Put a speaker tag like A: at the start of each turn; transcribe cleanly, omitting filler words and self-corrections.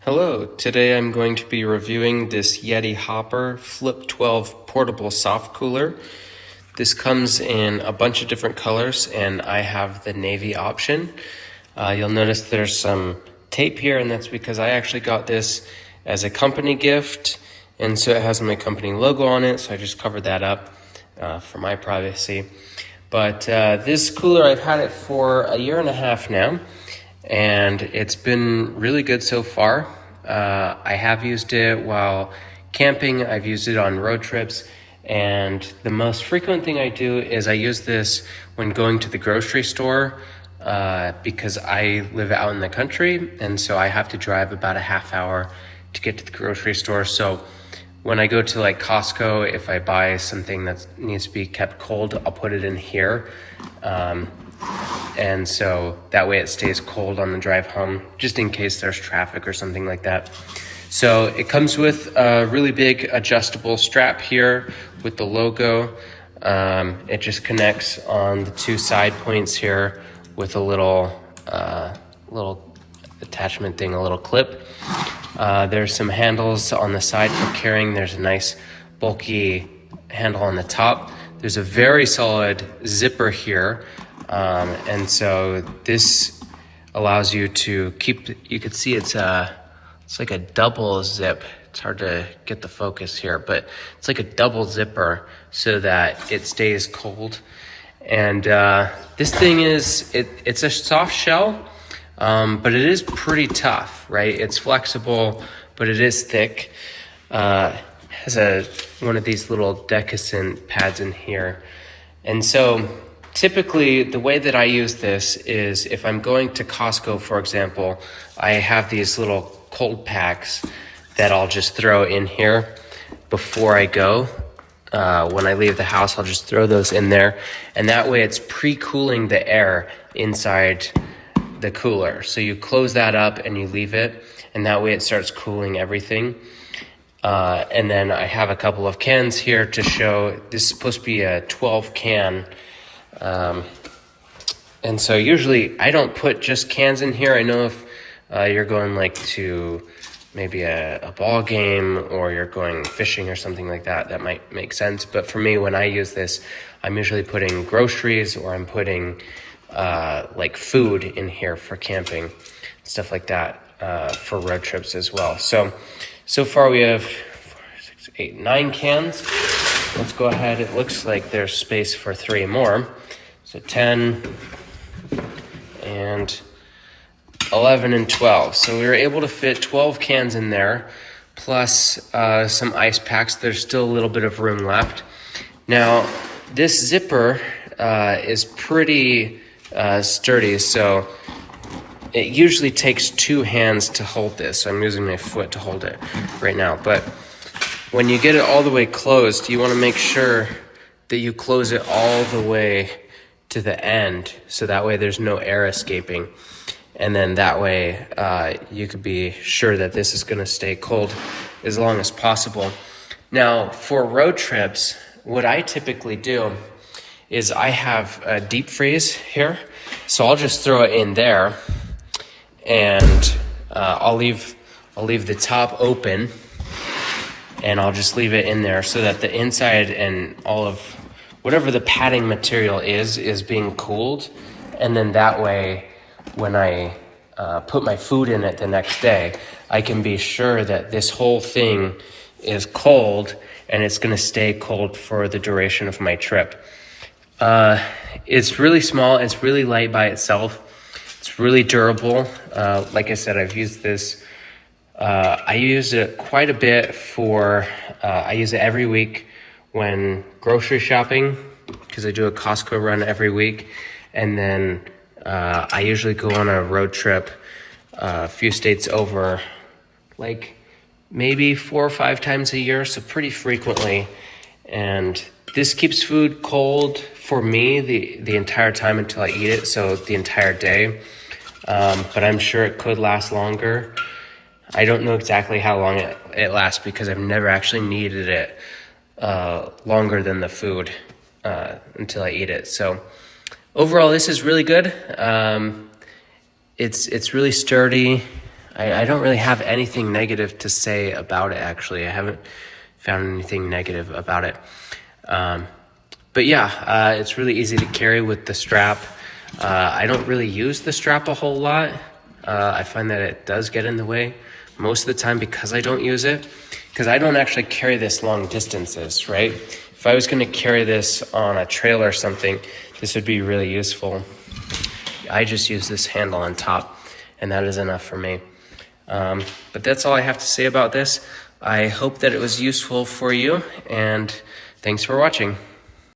A: Hello, today I'm going to be reviewing this YETI Hopper Flip 12 portable soft cooler. This comes in a bunch of different colors and I have the navy option. You'll notice there's some tape here, and that's because I actually got this as a company gift, and so it has my company logo on it, so I just covered that up for my privacy. But this cooler, I've had it for a year and a half now, and it's been really good so far. I have used it while camping, I've used it on road trips, and the most frequent thing I do is I use this when going to the grocery store because I live out in the country, and so I have to drive about a half hour to get to the grocery store. So when I go to like Costco, if I buy something that needs to be kept cold, I'll put it in here. And so that way it stays cold on the drive home, just in case there's traffic or something like that. So it comes with a really big adjustable strap here with the logo. It just connects on the two side points here with a little attachment thing, a little clip. There's some handles on the side for carrying. There's a nice bulky handle on the top. There's a very solid zipper here. And so this allows you to keep, you can see it's like a double zip. It's hard to get the focus here, but it's like a double zipper so that it stays cold. And this thing it's a soft shell, but it is pretty tough, right? It's flexible, but it is thick. Has one of these little decusant pads in here. And so typically, the way that I use this is if I'm going to Costco, for example, I have these little cold packs that I'll just throw in here before I go. When I leave the house, I'll just throw those in there. And that way it's pre-cooling the air inside the cooler. So you close that up and you leave it, and that way it starts cooling everything. And then I have a couple of cans here to show. This is supposed to be a 12 can. And so usually I don't put just cans in here. I know if you're going like to maybe a ball game or you're going fishing or something like that, that might make sense. But for me, when I use this, I'm usually putting groceries, or I'm putting like food in here for camping, stuff like that, for road trips as well. So far we have 4, 6, 8, 9 cans. Let's go ahead. It looks like there's space for 3 more. So 10 and 11 and 12. So we were able to fit 12 cans in there, plus some ice packs. There's still a little bit of room left. Now, this zipper is pretty sturdy, so it usually takes 2 hands to hold this. So I'm using my foot to hold it right now. But when you get it all the way closed, you want to make sure that you close it all the way to the end, so that way there's no air escaping. And then that way you could be sure that this is going to stay cold as long as possible. Now, for road trips, what I typically do is I have a deep freeze here. So I'll just throw it in there, and I'll leave the top open, and I'll just leave it in there so that the inside and all of whatever the padding material is being cooled. And then that way, when I put my food in it the next day, I can be sure that this whole thing is cold, and it's gonna stay cold for the duration of my trip. It's really small, it's really light by itself, it's really durable. Like I said, I've used this, I use it quite a bit I use it every week when grocery shopping, because I do a Costco run every week. And then I usually go on a road trip a few states over, like maybe 4 or 5 times a year, so pretty frequently. And this keeps food cold for me the entire time until I eat it, so the entire day. But I'm sure it could last longer. I don't know exactly how long it lasts, because I've never actually needed it longer than the food until I eat it. So overall, this is really good. It's really sturdy. I don't really have anything negative to say about it, actually. I haven't found anything negative about it. But yeah, it's really easy to carry with the strap. I don't really use the strap a whole lot. I find that it does get in the way most of the time because I don't use it. Because I don't actually carry this long distances, right? If I was gonna carry this on a trail or something, this would be really useful. I just use this handle on top, and that is enough for me. But that's all I have to say about this. I hope that it was useful for you, and thanks for watching.